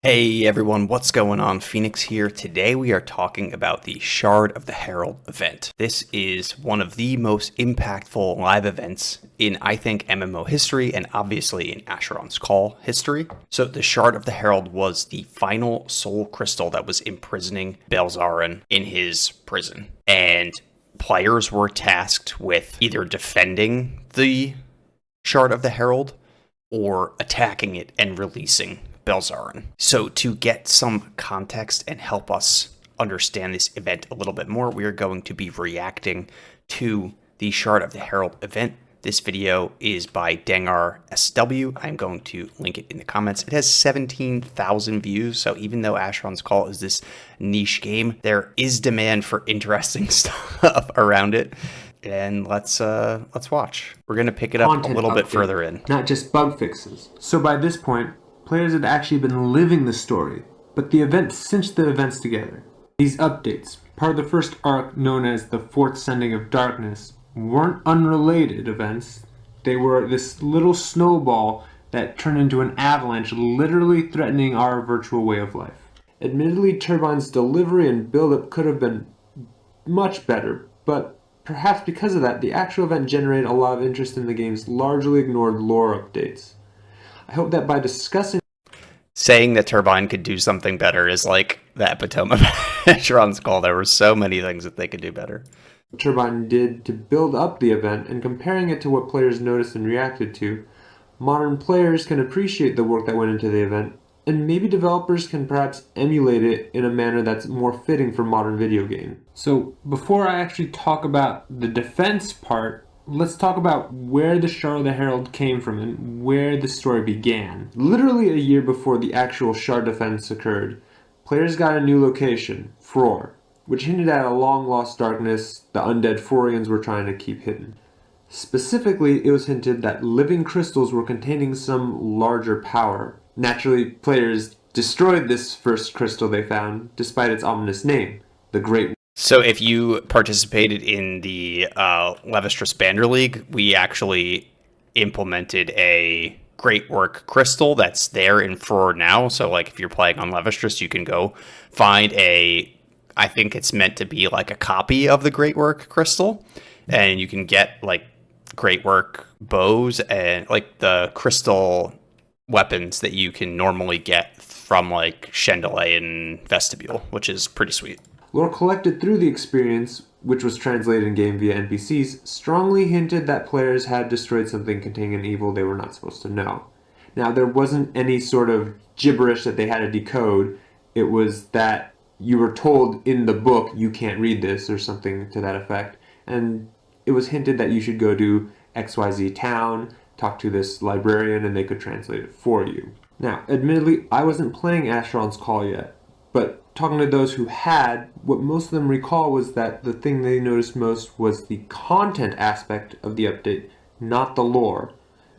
Hey everyone, what's going on? Phoenix here. Today we are talking about the Shard of the Herald event. This is one of the most impactful live events in, I think, MMO history and obviously in Asheron's Call history. So the Shard of the Herald was the final soul crystal that was imprisoning Belzarin in his prison. And players were tasked with either defending the Shard of the Herald or attacking it and releasing Belzarin. So to get some context and help us understand this event a little bit more, we are going to be reacting to the Shard of the Herald event. This video is by Dengar SW. I'm going to link it in the comments. It has 17,000 views, so even though Asheron's Call is this niche game, there is demand for interesting stuff around it. And let's watch. We're gonna pick it up a little bit further in. Not just bug fixes. So by this point, players had actually been living the story, but the event cinched the events together. These updates, part of the first arc known as the Fourth Sending of Darkness, weren't unrelated events. They were this little snowball that turned into an avalanche, literally threatening our virtual way of life. Admittedly, Turbine's delivery and buildup could have been much better, but perhaps because of that, the actual event generated a lot of interest in the game's largely ignored lore updates. I hope that by discussing... Saying that Turbine could do something better is like the epitome of Asheron's Call. There were so many things that they could do better. Turbine did to build up the event and comparing it to what players noticed and reacted to, modern players can appreciate the work that went into the event, and maybe developers can perhaps emulate it in a manner that's more fitting for modern video games. So before I actually talk about the defense part, let's talk about where the Shard of the Herald came from and where the story began. Literally a year before the actual Shard defense occurred, players got a new location, Fror, which hinted at a long-lost darkness the undead Forians were trying to keep hidden. Specifically, it was hinted that living crystals were containing some larger power. Naturally, players destroyed this first crystal they found, despite its ominous name, the Great. So if you participated in the Levistrous Banner League, we actually implemented a Great Work Crystal that's there in Fror now. So like if you're playing on Levistrous, you can go find I think it's meant to be like a copy of the Great Work Crystal, and you can get like Great Work bows and like the crystal weapons that you can normally get from like Chandelier and Vestibule, which is pretty sweet. Lore collected through the experience, which was translated in-game via NPCs, strongly hinted that players had destroyed something containing an evil they were not supposed to know. Now, there wasn't any sort of gibberish that they had to decode. It was that you were told in the book, you can't read this, or something to that effect. And it was hinted that you should go to XYZ town, talk to this librarian, and they could translate it for you. Now, admittedly, I wasn't playing Asheron's Call yet, but talking to those who had, what most of them recall was that the thing they noticed most was the content aspect of the update, not the lore.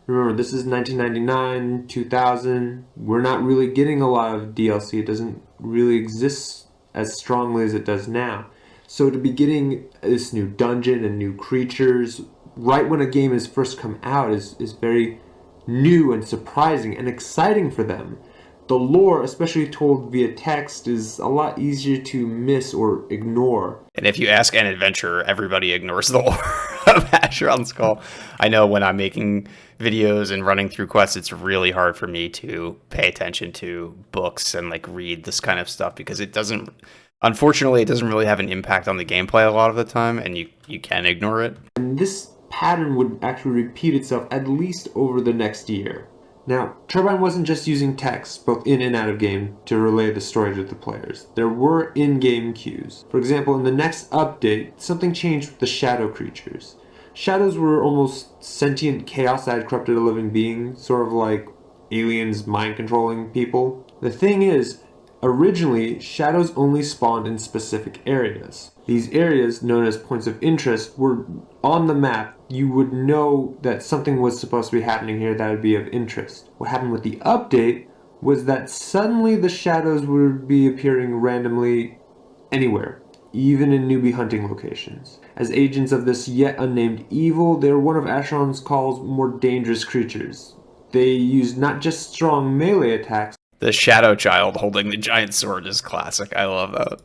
Remember, this is 1999, 2000. We're not really getting a lot of DLC. It doesn't really exist as strongly as it does now. So to be getting this new dungeon and new creatures right when a game has first come out is very new and surprising and exciting for them. The lore, especially told via text, is a lot easier to miss or ignore. And if you ask an adventurer, everybody ignores the lore of Asheron's Call. I know when I'm making videos and running through quests, it's really hard for me to pay attention to books and like read this kind of stuff because unfortunately, it doesn't really have an impact on the gameplay a lot of the time, and you can ignore it. And this pattern would actually repeat itself at least over the next year. Now, Turbine wasn't just using text, both in and out of game, to relay the story to the players. There were in-game cues. For example, in the next update, something changed with the shadow creatures. Shadows were almost sentient chaos that had corrupted a living being, sort of like aliens mind-controlling people. The thing is, originally, shadows only spawned in specific areas. These areas, known as points of interest, were on the map. You would know that something was supposed to be happening here that would be of interest. What happened with the update was that suddenly the shadows would be appearing randomly anywhere, even in newbie hunting locations. As agents of this yet unnamed evil, they were one of Asheron's Call's more dangerous creatures. They used not just strong melee attacks, The Shadow Child holding the giant sword is classic. I love that.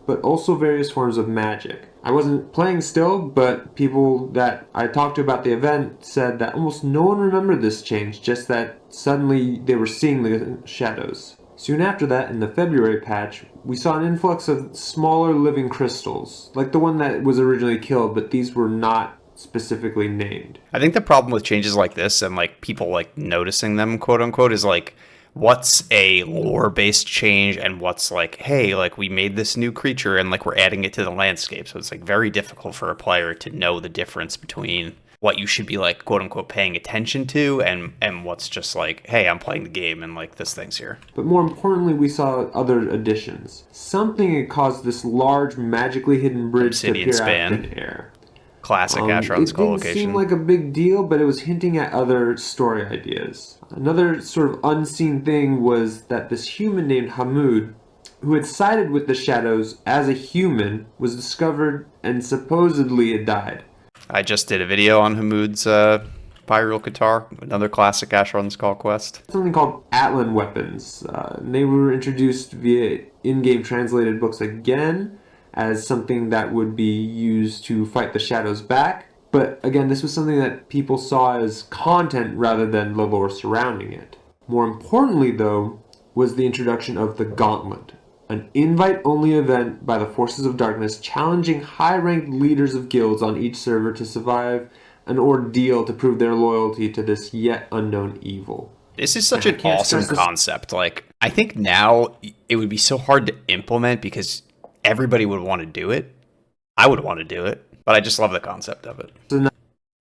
But also various forms of magic. I wasn't playing still, but people that I talked to about the event said that almost no one remembered this change, just that suddenly they were seeing the shadows. Soon after that, in the February patch, we saw an influx of smaller living crystals, like the one that was originally killed, but these were not specifically named. I think the problem with changes like this and like people like noticing them, quote unquote, is like what's a lore-based change and what's like, hey, like we made this new creature and like we're adding it to the landscape. So it's like very difficult for a player to know the difference between what you should be like, quote unquote, paying attention to and what's just like, hey, I'm playing the game and like this thing's here. But more importantly, we saw other additions. Something had caused this large, magically hidden bridge Obsidian to appear span. out of thin air. Classic Asheron's It skull didn't location. seem like a big deal, but it was hinting at other story ideas. Another sort of unseen thing was that this human named Hamoud, who had sided with the shadows as a human, was discovered and supposedly had died. I just did a video on Hamoud's Pyreal Guitar, another classic Asheron's Call quest. Something called Atlan weapons. They were introduced via in-game translated books again as something that would be used to fight the shadows back. But again, this was something that people saw as content rather than the lore surrounding it. More importantly, though, was the introduction of the Gauntlet, an invite-only event by the Forces of Darkness challenging high-ranked leaders of guilds on each server to survive an ordeal to prove their loyalty to this yet unknown evil. This is such an awesome concept. Like, I think now it would be so hard to implement because everybody would want to do it. I would want to do it, but I just love the concept of it.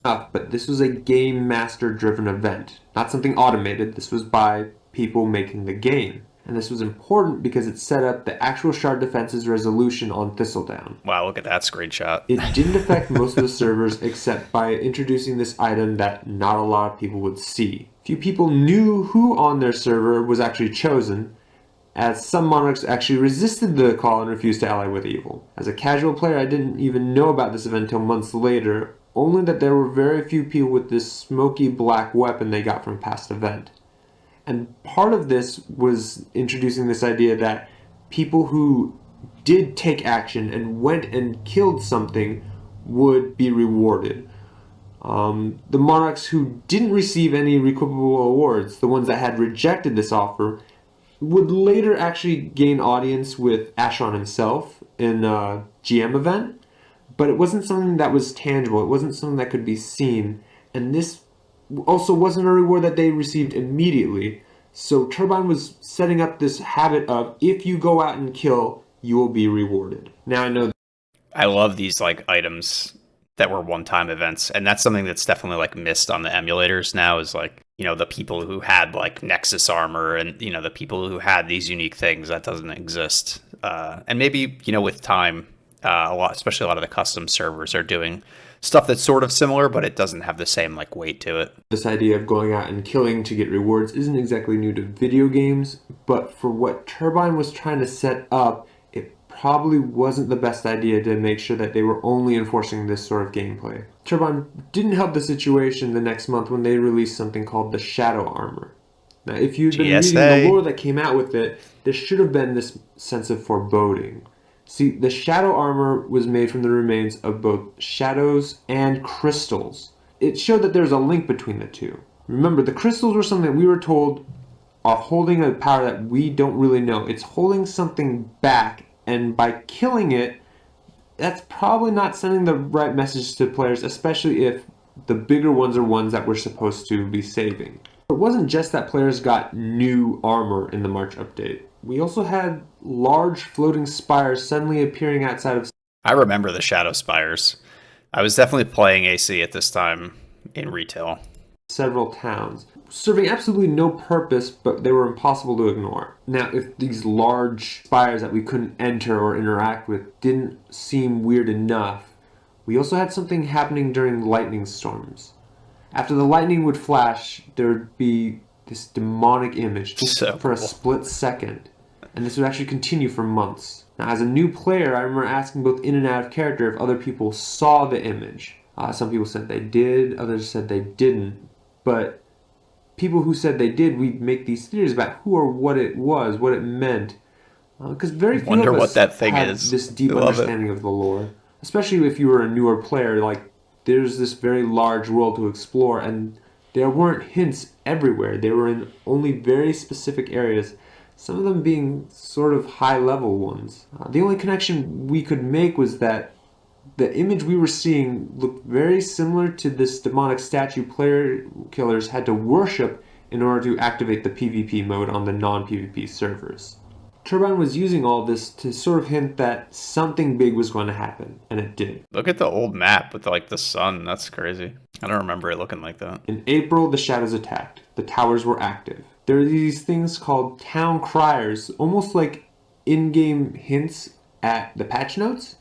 But this was a game master driven event, not something automated. This was by people making the game. And this was important because it set up the actual Shard Defense's resolution on Thistledown. Wow, look at that screenshot. It didn't affect most of the servers except by introducing this item that not a lot of people would see. Few people knew who on their server was actually chosen, as some monarchs actually resisted the call and refused to ally with evil. As a casual player, I didn't even know about this event until months later, only that there were very few people with this smoky black weapon they got from past event. And part of this was introducing this idea that people who did take action and went and killed something would be rewarded. The monarchs who didn't receive any recoupable awards, the ones that had rejected this offer, would later actually gain audience with Asheron himself in a GM event, but it wasn't something that was tangible. It wasn't something that could be seen, and this also wasn't a reward that they received immediately. So Turbine was setting up this habit of, if you go out and kill, you will be rewarded. Now I know I love these like items that were one-time events, and that's something that's definitely like missed on the emulators now, is like, you know, the people who had like Nexus armor and, you know, the people who had these unique things that doesn't exist. And maybe, you know, with time, especially a lot of the custom servers are doing stuff that's sort of similar, but it doesn't have the same like weight to it. this idea of going out and killing to get rewards isn't exactly new to video games, but for what Turbine was trying to set up, it probably wasn't the best idea to make sure that they were only enforcing this sort of gameplay. Turbine didn't help the situation the next month when they released something called the Shadow Armor. Now, if you'd been reading the lore that came out with it, there should have been this sense of foreboding. See, the Shadow Armor was made from the remains of both shadows and crystals. It showed that there's a link between the two. Remember, the crystals were something that we were told are holding a power that we don't really know. It's holding something back, and by killing it, that's probably not sending the right message to players, especially if the bigger ones are ones that we're supposed to be saving. It wasn't just that players got new armor in the March update. We also had large floating spires suddenly appearing outside of... I remember the Shadow Spires. I was definitely playing AC at this time in retail. Several towns, serving absolutely no purpose, but they were impossible to ignore. Now, if these large spires that we couldn't enter or interact with didn't seem weird enough, we also had something happening during lightning storms. After the lightning would flash, there would be this demonic image just for a split second, and this would actually continue for months. Now, as a new player, I remember asking both in and out of character if other people saw the image. Some people said they did, others said they didn't, but people who said they did, we'd make these theories about who or what it was, what it meant. Because very few Wonder of us what that thing have is. this deep I love it. understanding of the lore. Especially if you were a newer player, like, there's this very large world to explore, and there weren't hints everywhere. They were in only very specific areas, some of them being sort of high-level ones. The only connection we could make was that the image we were seeing looked very similar to this demonic statue player killers had to worship in order to activate the PvP mode on the non-PvP servers. Turbine was using all this to sort of hint that something big was going to happen, and it did. Look at the old map with like the sun. That's crazy. I don't remember it looking like that. In April, the shadows attacked. The towers were active. There are these things called town criers, almost like in-game hints at the patch notes.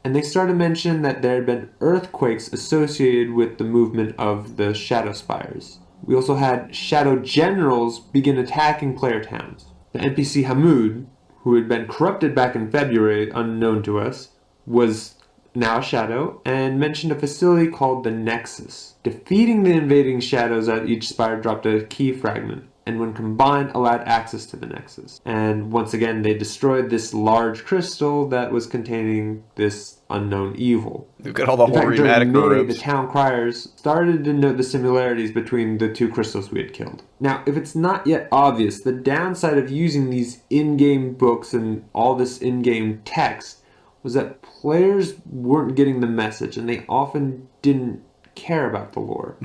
And they started to mention that there had been earthquakes associated with the movement of the Shadow Spires. We also had Shadow Generals begin attacking player towns. The NPC Hamoud, who had been corrupted back in February, unknown to us, was now a shadow, and mentioned a facility called the Nexus. Defeating the invading shadows at each spire dropped a key fragment, and when combined allowed access to the Nexus. And once again, they destroyed this large crystal that was containing this unknown evil. Look at all the In fact, holy during May, robes. the town criers started to note the similarities between the two crystals we had killed. Now, if it's not yet obvious, the downside of using these in-game books and all this in-game text was that players weren't getting the message, and they often didn't care about the lore.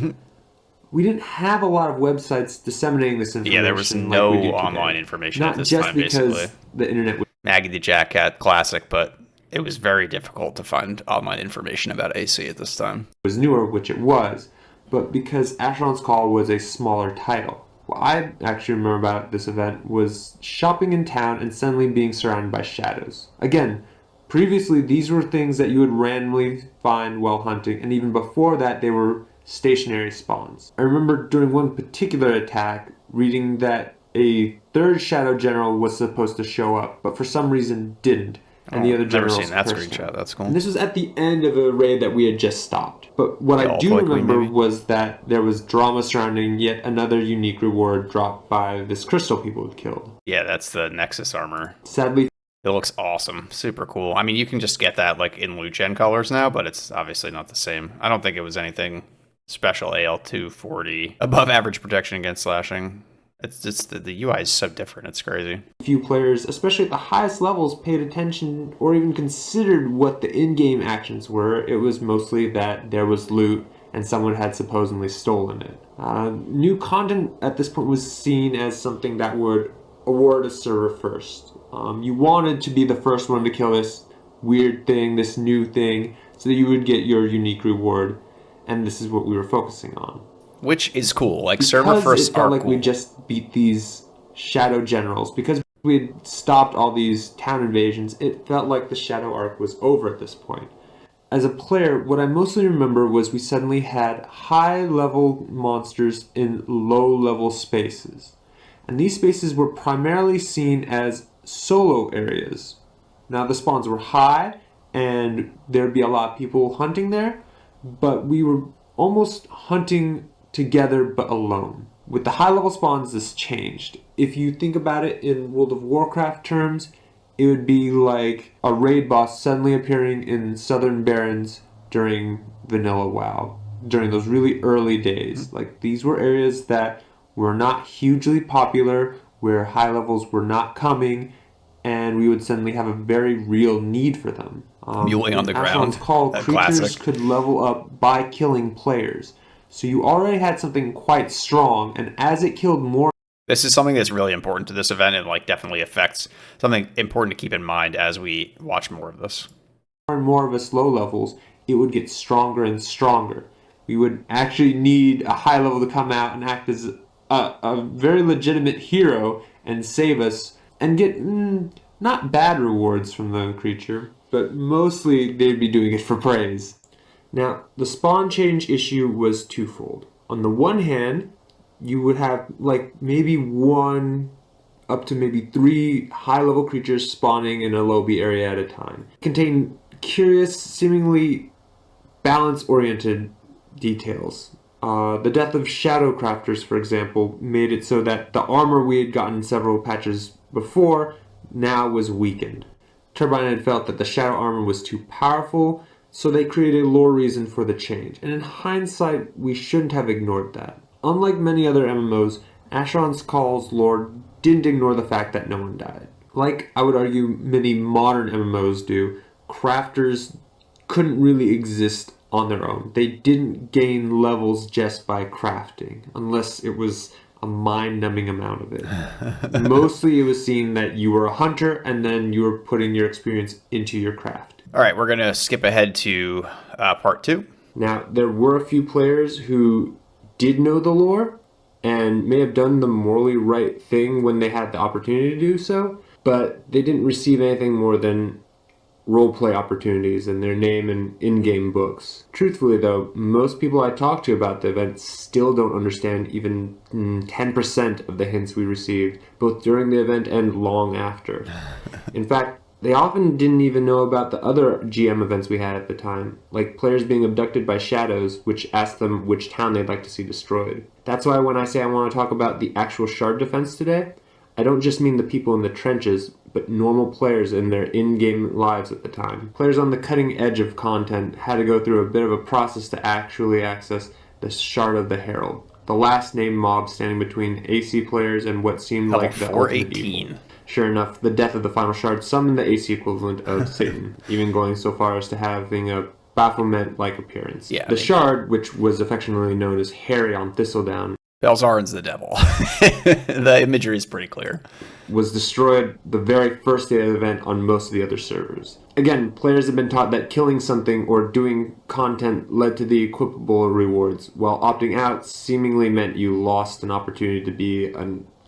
We didn't have a lot of websites disseminating this information. Yeah, there was no online information at this time, basically. Not just because the internet was Maggie the Jack Cat classic, but it was very difficult to find online information about AC at this time. newer, which it was, but because Asheron's Call was a smaller title. What I actually remember about this event was shopping in town and suddenly being surrounded by shadows. Again, previously these were things that you would randomly find while hunting, and even before that they were stationary spawns. I remember during one particular attack reading that a third Shadow General was supposed to show up, but for some reason didn't. And the other generals never seen that cursed screenshot. him. That's cool. And this was at the end of a raid that we had just stopped. But what I do remember was that there was drama surrounding yet another unique reward dropped by this crystal people had killed. Yeah, that's the Nexus armor. Sadly, it looks awesome. Super cool. I mean, you can just get that like in loot gen colors now, but it's obviously not the same. I don't think it was anything special. AL 240 above average protection against slashing. It's just the UI is so different. It's crazy. Few players, especially at the highest levels, paid attention or even considered what the in-game actions were. It was mostly that there was loot and someone had supposedly stolen it. New content at this point was seen as something that would award a server first. You wanted to be the first one to kill this weird thing, this new thing, so that you would get your unique reward. And this is what we were focusing on. Which is cool. Like, server first it felt are like cool. we just beat these Shadow Generals. Because we had stopped all these town invasions, it felt like the Shadow arc was over at this point. As a player, what I mostly remember was we suddenly had high-level monsters in low-level spaces. And these spaces were primarily seen as solo areas. Now, the spawns were high, and there'd be a lot of people hunting there, but we were almost hunting together but alone. With the high level spawns, this changed. If you think about it in World of Warcraft terms, it would be like a raid boss suddenly appearing in Southern Barrens during Vanilla WoW, during those really early days. Like, these were areas that were not hugely popular, where high levels were not coming, and we would suddenly have a very real need for them. Muling on the ground. Asheron's Call, creatures classic. could level up by killing players. So you already had something quite strong, and as it killed more... This is something that's really important to this event and like definitely affects something important to keep in mind as we watch more of this. More and more of us low levels, it would get stronger and stronger. We would actually need a high level to come out and act as a very legitimate hero and save us and get not bad rewards from the creature, but mostly they'd be doing it for praise. Now, the spawn change issue was twofold. On the one hand, you would have like maybe one up to maybe 3 high-level creatures spawning in a lobby area at a time. Contain curious, seemingly balance-oriented details. The death of Shadow Crafters, for example, made it so that the armor we had gotten several patches before now was weakened. Turbine had felt that the Shadow armor was too powerful, so they created a lore reason for the change. And in hindsight, we shouldn't have ignored that. Unlike many other MMOs, Asheron's Call's lore didn't ignore the fact that no one died. Like I would argue many modern MMOs do, crafters couldn't really exist on their own. They didn't gain levels just by crafting, unless it was a mind-numbing amount of it. Mostly it was seen that you were a hunter and then you were putting your experience into your craft. All right, we're going to skip ahead to part 2. Now, there were a few players who did know the lore and may have done the morally right thing when they had the opportunity to do so, but they didn't receive anything more than roleplay opportunities and their name in in-game books. Truthfully though, most people I talk to about the event still don't understand even 10% of the hints we received, both during the event and long after. In fact, they often didn't even know about the other GM events we had at the time, like players being abducted by shadows, which asked them which town they'd like to see destroyed. That's why when I say I want to talk about the actual shard defense today, I don't just mean the people in the trenches, but normal players in their in-game lives at the time. Players on the cutting edge of content had to go through a bit of a process to actually access the Shard of the Herald, the last named mob standing between AC players and what seemed like the ultimate evil. Sure enough, the death of the final shard summoned the AC equivalent of Satan, even going so far as to having a Baphomet-like appearance. Yeah, the shard, which was affectionately known as Harry on Thistledown, Belzarin's the devil. The imagery is pretty clear. Was destroyed the very first day of the event on most of the other servers. Again, players have been taught that killing something or doing content led to the equipable rewards, while opting out seemingly meant you lost an opportunity to be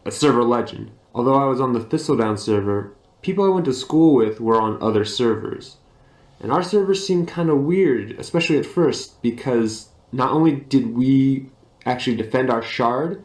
a server legend. Although I was on the Thistledown server, people I went to school with were on other servers. And our server seemed kind of weird, especially at first, because not only did we actually defend our shard,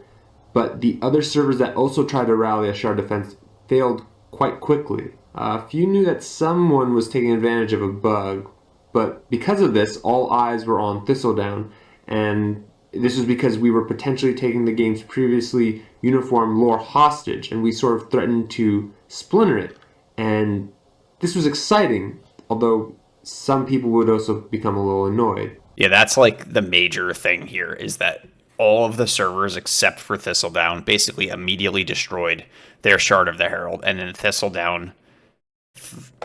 but the other servers that also tried to rally a shard defense failed quite quickly. A few knew that someone was taking advantage of a bug, but because of this, all eyes were on Thistledown, and this was because we were potentially taking the game's previously uniform lore hostage, and we sort of threatened to splinter it. And this was exciting, although some people would also become a little annoyed. Yeah, that's like the major thing here, is that all of the servers except for Thistledown basically immediately destroyed their Shard of the Herald. And then Thistledown,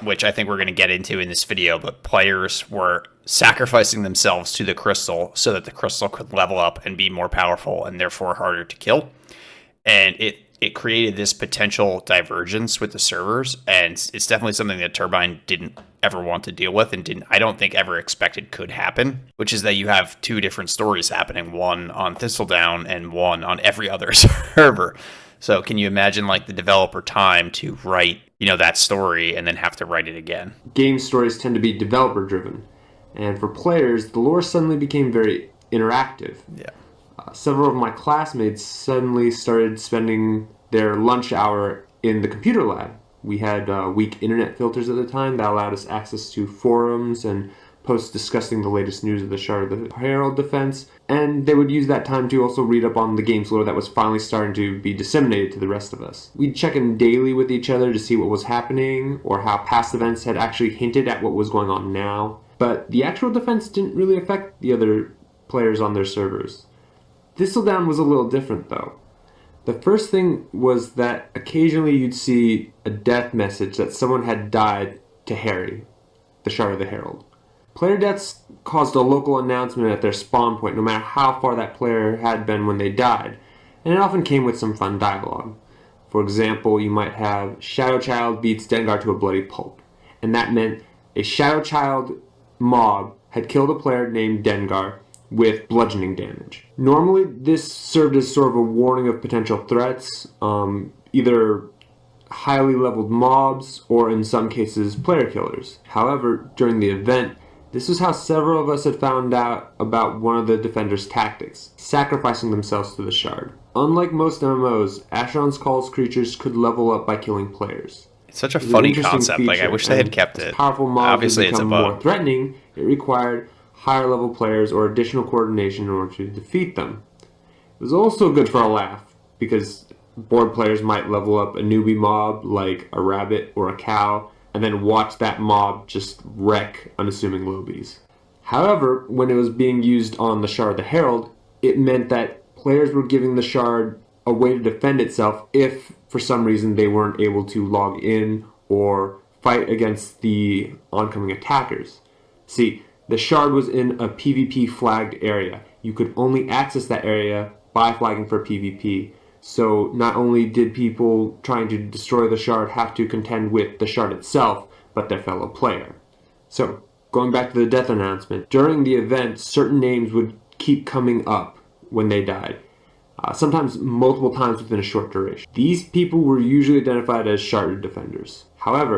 which I think we're going to get into in this video, but players were sacrificing themselves to the crystal so that the crystal could level up and be more powerful and therefore harder to kill. And it created this potential divergence with the servers, and it's definitely something that Turbine didn't ever want to deal with, and I don't think ever expected could happen, which is that you have two different stories happening, one on Thistledown and one on every other server. So can you imagine like the developer time to write, that story and then have to write it again? Game stories tend to be developer driven, and for players, the lore suddenly became very interactive. Yeah. Several of my classmates suddenly started spending their lunch hour in the computer lab. We had weak internet filters at the time that allowed us access to forums and posts discussing the latest news of the Shard of the Herald defense, and they would use that time to also read up on the game's lore that was finally starting to be disseminated to the rest of us. We'd check in daily with each other to see what was happening, or how past events had actually hinted at what was going on now, but the actual defense didn't really affect the other players on their servers. Thistledown was a little different, though. The first thing was that occasionally you'd see a death message that someone had died to Harry, the Shard of the Herald. Player deaths caused a local announcement at their spawn point, no matter how far that player had been when they died, and it often came with some fun dialogue. For example, you might have Shadow Child beats Dengar to a bloody pulp, and that meant a Shadow Child mob had killed a player named Dengar with bludgeoning damage. Normally, this served as sort of a warning of potential threats, either highly leveled mobs or in some cases player killers. However, during the event, this is how several of us had found out about one of the defenders' tactics, sacrificing themselves to the shard. Unlike most MMOs, Asheron's Call's creatures could level up by killing players. It's such a funny concept. Like, I wish they had kept it. Powerful mobs Obviously, become it's a bug. more threatening. It required higher level players or additional coordination in order to defeat them. It was also good for a laugh, because board players might level up a newbie mob like a rabbit or a cow, and then watch that mob just wreck unassuming lobies. However, when it was being used on the Shard of the Herald, it meant that players were giving the Shard a way to defend itself if, for some reason, they weren't able to log in or fight against the oncoming attackers. See, the Shard was in a PvP flagged area. You could only access that area by flagging for PvP. So not only did people trying to destroy the Shard have to contend with the Shard itself, but their fellow player. So, going back to the death announcement, during the event, certain names would keep coming up when they died. Sometimes multiple times within a short duration. These people were usually identified as Sharded defenders. However,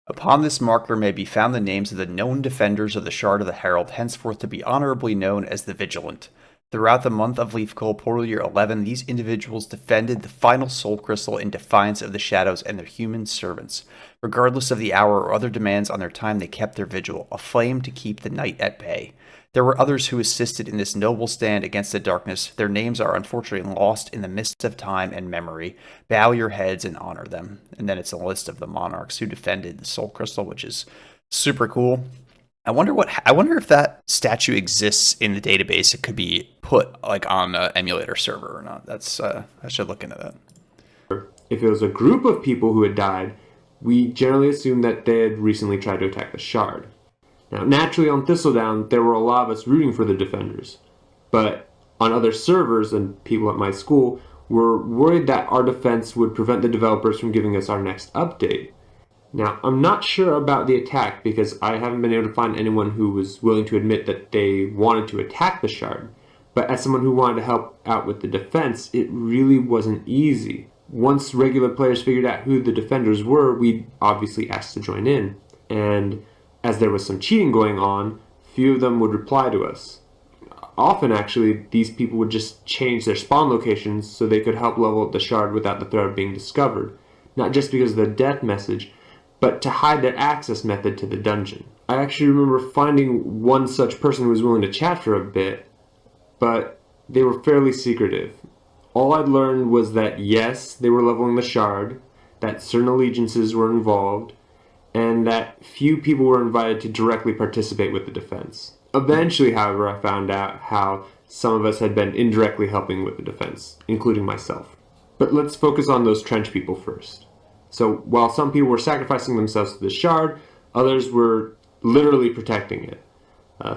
upon this marker may be found the names of the known defenders of the Shard of the Herald, henceforth to be honorably known as the Vigilant. Throughout the month of Leafcoil Portal Year 11, these individuals defended the final soul crystal in defiance of the shadows and their human servants. Regardless of the hour or other demands on their time, they kept their vigil, aflame to keep the night at bay. There were others who assisted in this noble stand against the darkness. Their names are unfortunately lost in the mists of time and memory. Bow your heads and honor them. And then it's a list of the monarchs who defended the soul crystal, which is super cool. I wonder if that statue exists in the database. It could be put like on an emulator server or not. I should look into that. if it was a group of people who had died, we generally assumed that they had recently tried to attack the Shard. Now, naturally on Thistledown, there were a lot of us rooting for the defenders, but on other servers and people at my school were worried that our defense would prevent the developers from giving us our next update. Now, I'm not sure about the attack because I haven't been able to find anyone who was willing to admit that they wanted to attack the Shard, but as someone who wanted to help out with the defense, it really wasn't easy. Once regular players figured out who the defenders were, we obviously asked to join in, and as there was some cheating going on, few of them would reply to us. Often, actually, these people would just change their spawn locations so they could help level up the Shard without the threat of being discovered, not just because of the death message, but to hide their access method to the dungeon. I actually remember finding one such person who was willing to chat for a bit, but they were fairly secretive. All I'd learned was that yes, they were leveling the Shard, that certain allegiances were involved, and that few people were invited to directly participate with the defense. Eventually, however, I found out how some of us had been indirectly helping with the defense, including myself. But let's focus on those trench people first. So while some people were sacrificing themselves to the Shard, others were literally protecting it.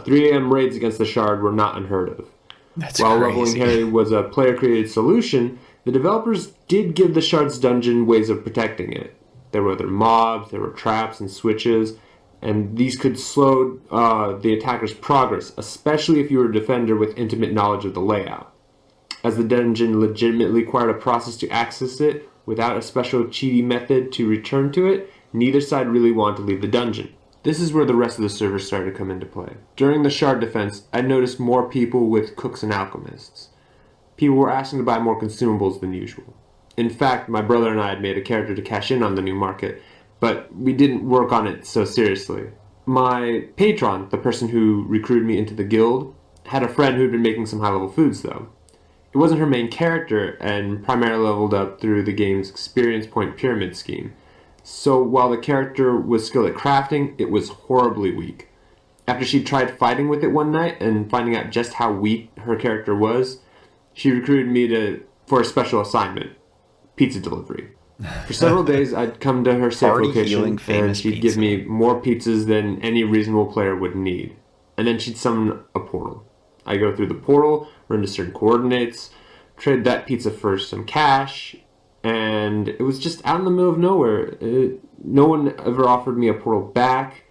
3 a.m. raids against the Shard were not unheard of. That's While crazy. leveling Harry was a player-created solution, the developers did give the Shard's dungeon ways of protecting it. There were other mobs, there were traps and switches, and these could slow the attacker's progress, especially if you were a defender with intimate knowledge of the layout. As the dungeon legitimately required a process to access it, without a special cheaty method to return to it, neither side really wanted to leave the dungeon. This is where the rest of the servers started to come into play. During the Shard defense, I noticed more people with cooks and alchemists. People were asking to buy more consumables than usual. In fact, my brother and I had made a character to cash in on the new market, but we didn't work on it so seriously. My patron, the person who recruited me into the guild, had a friend who had been making some high-level foods, though. It wasn't her main character, and primarily leveled up through the game's experience point pyramid scheme. So while the character was skilled at crafting, it was horribly weak. After she tried fighting with it one night and finding out just how weak her character was, she recruited me for a special assignment, pizza delivery. For several days, I'd come to her safe location, and she'd give me more pizzas than any reasonable player would need. And then she'd summon a portal. I go through the portal, run to certain coordinates, trade that pizza for some cash, and it was just out in the middle of nowhere. No one ever offered me a portal back,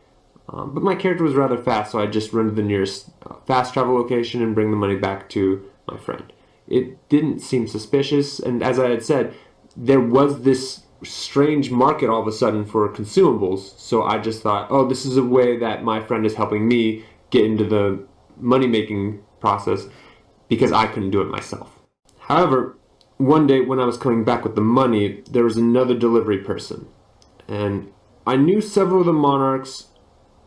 but my character was rather fast, so I just run to the nearest fast travel location and bring the money back to my friend. It didn't seem suspicious, and as I had said, there was this strange market all of a sudden for consumables, so I just thought, oh, this is a way that my friend is helping me get into the money-making process because I couldn't do it myself. However, one day when I was coming back with the money, there was another delivery person, and I knew several of the monarchs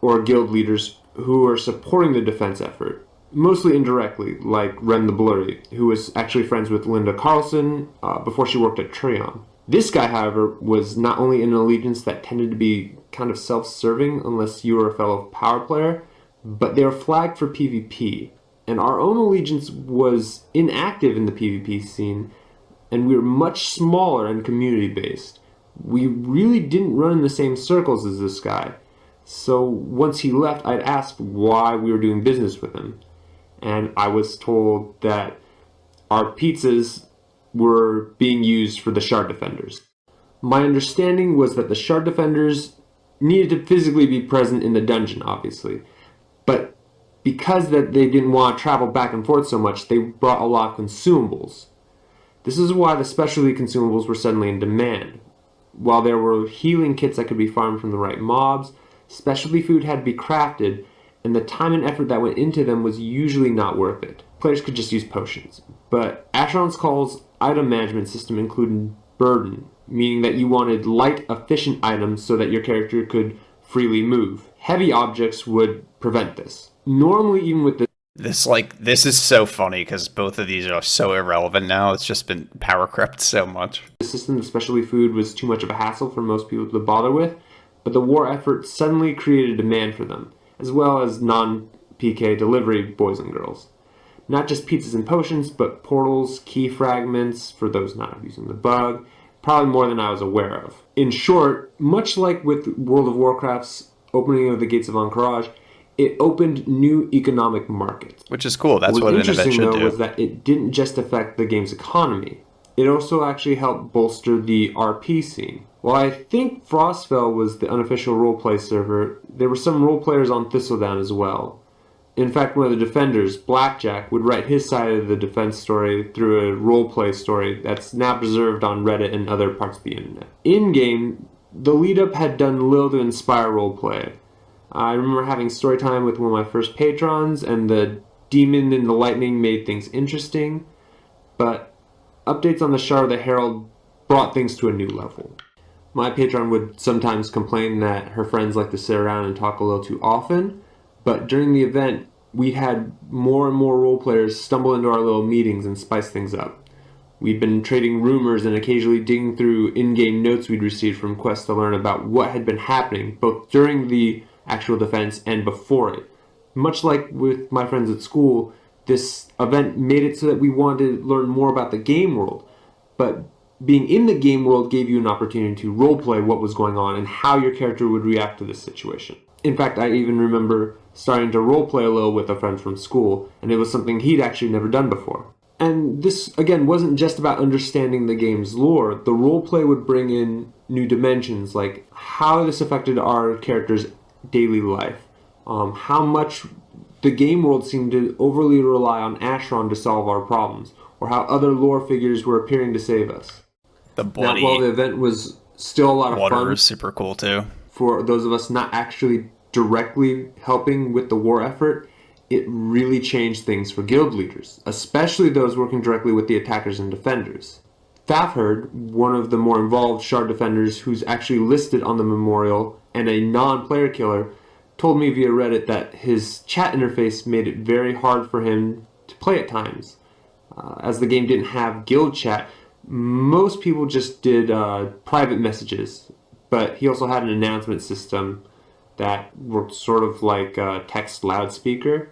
or guild leaders who are supporting the defense effort, mostly indirectly, like Ren the Blurry, who was actually friends with Linda Carlson before she worked at Treon. This guy, however, was not only in an allegiance that tended to be kind of self-serving unless you were a fellow power player, but they were flagged for PvP. And our own allegiance was inactive in the PvP scene, and we were much smaller and community-based. We really didn't run in the same circles as this guy. So once he left, I'd asked why we were doing business with him. And I was told that our pizzas were being used for the Shard Defenders. My understanding was that the Shard Defenders needed to physically be present in the dungeon, obviously. But because that they didn't want to travel back and forth so much, they brought a lot of consumables. This is why the specialty consumables were suddenly in demand. While there were healing kits that could be farmed from the right mobs, specialty food had to be crafted, and the time and effort that went into them was usually not worth it. Players could just use potions. But Asheron's Call's item management system included burden, meaning that you wanted light, efficient items so that your character could freely move. Heavy objects would prevent this. Normally, even with This is so funny because both of these are so irrelevant now. It's just been power crept so much. the system of specialty food was too much of a hassle for most people to bother with, but the war effort suddenly created a demand for them, as well as non-PK delivery boys and girls. Not just pizzas and potions, but portals, key fragments for those not abusing the bug, probably more than I was aware of. In short, much like with World of Warcraft's opening of the Gates of Anchorage, it opened new economic markets. Which is cool. That's what an event should do. Was that it didn't just affect the game's economy. It also actually helped bolster the RP scene. While I think Frostfell was the unofficial roleplay server, there were some roleplayers on Thistledown as well. In fact, one of the defenders, Blackjack, would write his side of the defense story through a roleplay story that's now preserved on Reddit and other parts of the internet. In-game, the lead-up had done little to inspire roleplay. I remember having story time with one of my first patrons, and the demon and the lightning made things interesting, but updates on the Shard of the Herald brought things to a new level. My patron would sometimes complain that her friends like to sit around and talk a little too often, but during the event, we had more and more role players stumble into our little meetings and spice things up. We'd been trading rumors and occasionally digging through in-game notes we'd received from quests to learn about what had been happening, both during the actual defense and before it. Much like with my friends at school, this event made it so that we wanted to learn more about the game world, but being in the game world gave you an opportunity to roleplay what was going on and how your character would react to this situation. In fact, I even remember starting to roleplay a little with a friend from school, and it was something he'd actually never done before. And this, again, wasn't just about understanding the game's lore. The roleplay would bring in new dimensions, like how this affected our character's daily life, how much the game world seemed to overly rely on Asheron to solve our problems, or how other lore figures were appearing to save us. The bloody Now, while the event was still a lot of water fun is super cool too. for those of us not actually directly helping with the war effort, it really changed things for guild leaders, especially those working directly with the attackers and defenders. Fafherd, one of the more involved Shard defenders who's actually listed on the memorial and a non-player killer, told me via Reddit that his chat interface made it very hard for him to play at times. As the game didn't have guild chat, most people just did private messages, but he also had an announcement system that worked sort of like a text loudspeaker.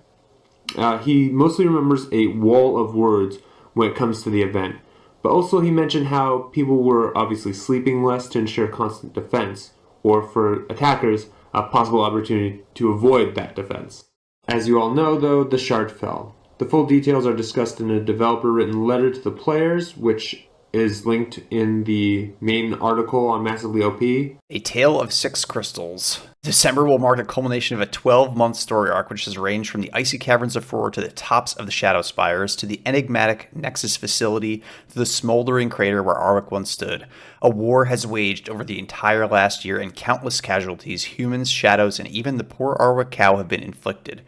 He mostly remembers a wall of words when it comes to the event, but also he mentioned how people were obviously sleeping less to ensure constant defense, or for attackers, a possible opportunity to avoid that defense. As you all know, though, the Shard fell. The full details are discussed in a developer-written letter to the players, which is linked in the main article on Massively OP. A Tale of Six Crystals. December will mark the culmination of a 12-month story arc which has ranged from the icy caverns of Froor to the tops of the Shadow Spires to the enigmatic Nexus facility to the smoldering crater where Arwick once stood. A war has waged over the entire last year and countless casualties, humans, shadows, and even the poor Arwick cow have been inflicted.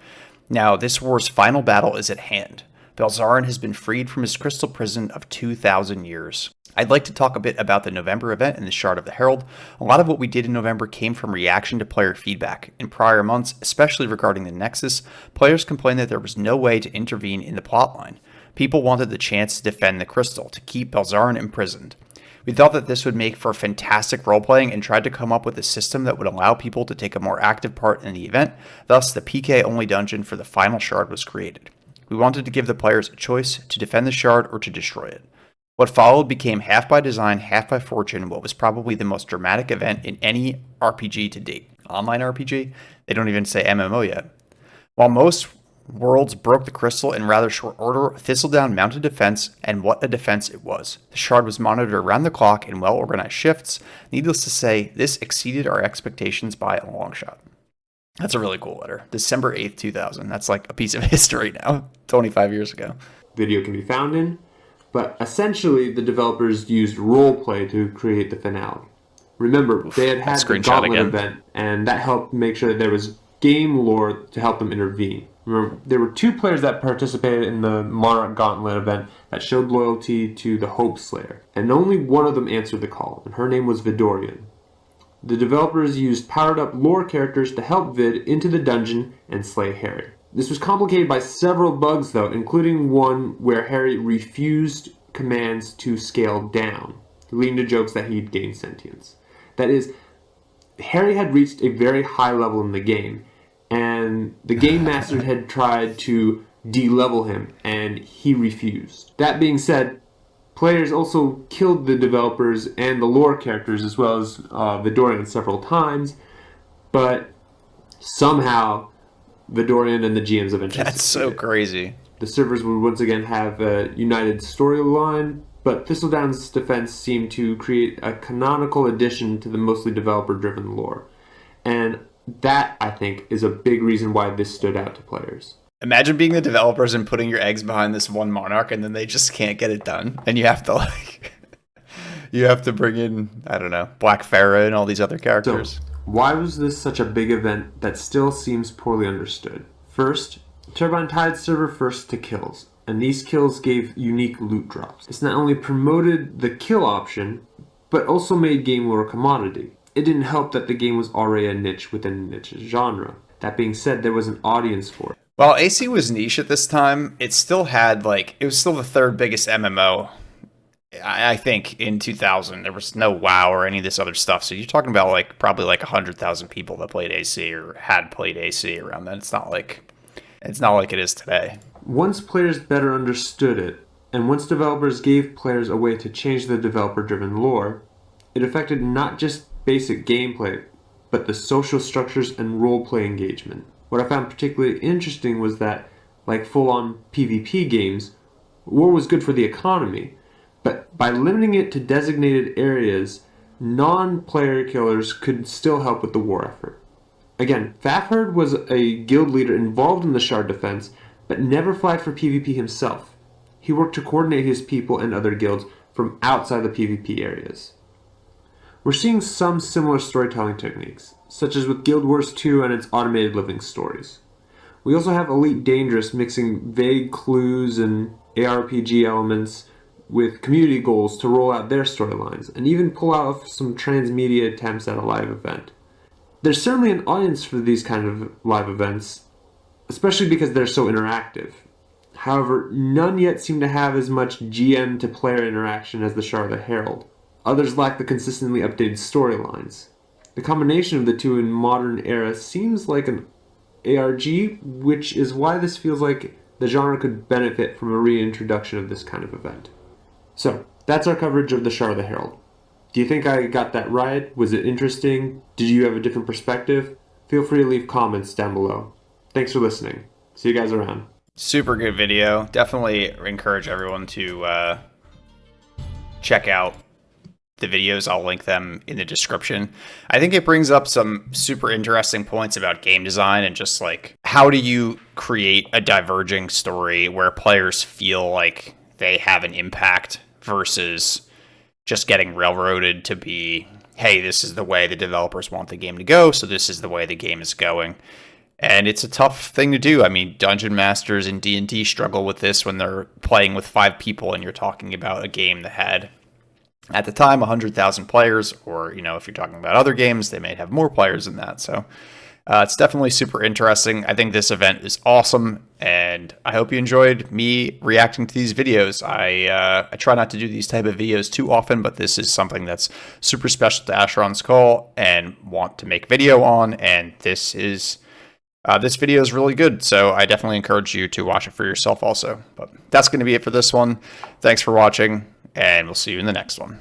Now, this war's final battle is at hand. Belzarin has been freed from his crystal prison of 2,000 years. I'd like to talk a bit about the November event and the Shard of the Herald. A lot of what we did in November came from reaction to player feedback. In prior months, especially regarding the Nexus, players complained that there was no way to intervene in the plotline. People wanted the chance to defend the Crystal, to keep Belzarin imprisoned. We thought that this would make for fantastic role-playing and tried to come up with a system that would allow people to take a more active part in the event. Thus, the PK-only dungeon for the final Shard was created. We wanted to give the players a choice to defend the Shard or to destroy it. What followed became half by design, half by fortune, what was probably the most dramatic event in any RPG to date. Online RPG? They don't even say MMO yet. While most worlds broke the crystal in rather short order, Thistledown mounted defense, and what a defense it was. The Shard was monitored around the clock in well-organized shifts. Needless to say, this exceeded our expectations by a long shot. That's a really cool letter. December 8th, 2000. That's like a piece of history now, 25 years ago. Video can be found in. But essentially, the developers used roleplay to create the finale. Remember, they had the Gauntlet event, and that helped make sure that there was game lore to help them intervene. Remember, there were 2 players that participated in the Monarch Gauntlet event that showed loyalty to the Hope Slayer, and only one of them answered the call, and her name was Vidorian. The developers used powered-up lore characters to help Vid into the dungeon and slay Harry. This was complicated by several bugs, though, including one where Harry refused commands to scale down, leading to jokes that he'd gained sentience. That is, Harry had reached a very high level in the game, and the game master had tried to de-level him, and he refused. That being said, players also killed the developers and the lore characters, as well as Vidorian several times, but somehow Vidorian and the GMs eventually That's so crazy. The servers would once again have a united storyline, but Thistledown's defense seemed to create a canonical addition to the mostly developer-driven lore. And that, I think, is a big reason why this stood out to players. Imagine being the developers and putting your eggs behind this one monarch, and then they just can't get it done. And you have to, you have to bring in, I don't know, Black Farah and all these other characters. So, why was this such a big event that still seems poorly understood? First, Turbine tied server first to kills, and these kills gave unique loot drops. This not only promoted the kill option, but also made game lore a commodity. It didn't help that the game was already a niche within a niche genre. That being said, there was an audience for it. While AC was niche at this time, it still had, it was still the 3rd biggest MMO. I think in 2000 there was no WoW or any of this other stuff, so you're talking about probably 100,000 people that played AC or had played AC around then. It's not like it is today. Once players better understood it, and once developers gave players a way to change the developer-driven lore, it affected not just basic gameplay, but the social structures and role-play engagement. What I found particularly interesting was that, like full-on PvP games, war was good for the economy. But by limiting it to designated areas, non-player killers could still help with the war effort. Again, Fafhrd was a guild leader involved in the Shard defense, but never flagged for PvP himself. He worked to coordinate his people and other guilds from outside the PvP areas. We're seeing some similar storytelling techniques, such as with Guild Wars 2 and its automated living stories. We also have Elite Dangerous mixing vague clues and ARPG elements with community goals to roll out their storylines, and even pull out some transmedia attempts at a live event. There's certainly an audience for these kind of live events, especially because they're so interactive. However, none yet seem to have as much GM to player interaction as the Shard of the Herald. Others lack the consistently updated storylines. The combination of the two in modern era seems like an ARG, which is why this feels like the genre could benefit from a reintroduction of this kind of event. So, that's our coverage of the Shard of the Herald. Do you think I got that right? Was it interesting? Did you have a different perspective? Feel free to leave comments down below. Thanks for listening. See you guys around. Super good video. Definitely encourage everyone to check out the videos. I'll link them in the description. I think it brings up some super interesting points about game design and just how do you create a diverging story where players feel like they have an impact versus just getting railroaded to be, hey, this is the way the developers want the game to go, so this is the way the game is going. And it's a tough thing to do. I mean, dungeon masters in D&D struggle with this when they're playing with 5 people and you're talking about a game that had At the time, 100,000 players, or, you know, if you're talking about other games, they may have more players than that. So it's definitely super interesting. I think this event is awesome, and I hope you enjoyed me reacting to these videos. I try not to do these type of videos too often, but this is something that's super special to Asheron's Call and want to make video on, and this video is really good, so I definitely encourage you to watch it for yourself also. But that's going to be it for this one. Thanks for watching, and we'll see you in the next one.